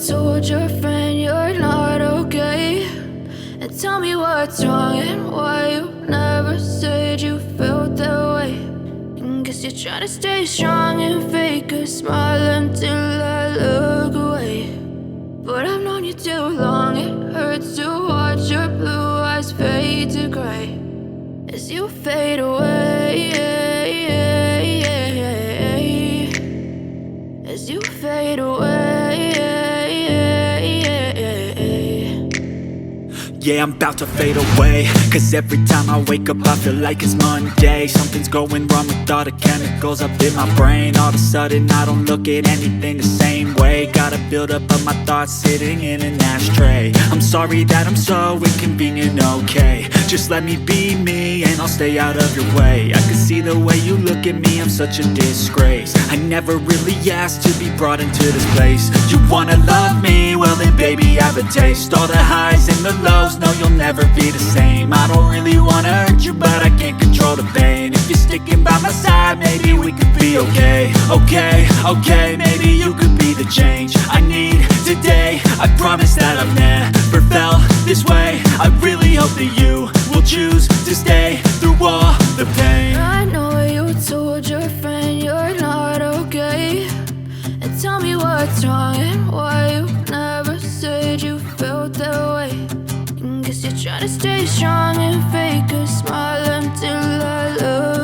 told your friend you're not okay, and tell me what's wrong and why you never said you felt that way. And guess you're trying to stay strong and fake a smile until I look away. But I've known you too long, it hurts to watch your blue eyes fade to gray as you fade away, as you fade away. Yeah, I'm about to fade away, cause every time I wake up I feel like it's Monday. Something's going wrong with all the chemicals up in my brain. All of a sudden I don't look at anything the same way. Gotta build up of my thoughts sitting in an ashtray. I'm sorry that I'm so inconvenient, okay. Just let me be me and I'll stay out of your way. I can see the way you look at me, I'm such a disgrace. I never really asked to be brought into this place. You wanna love me? Well then baby I have a taste. All the highs and the lows, no you'll never be the same. I don't really wanna hurt you but I can't control the pain. If you're sticking by my side maybe we could be okay. Okay, maybe you could be the change I need today. I promise that I've never felt this way. I really hope that you will choose to stay through all the pain. I know you told your friend you're not okay, and tell me what's wrong and why you never said you felt that way. And guess you're trying to stay strong and fake a smile until I look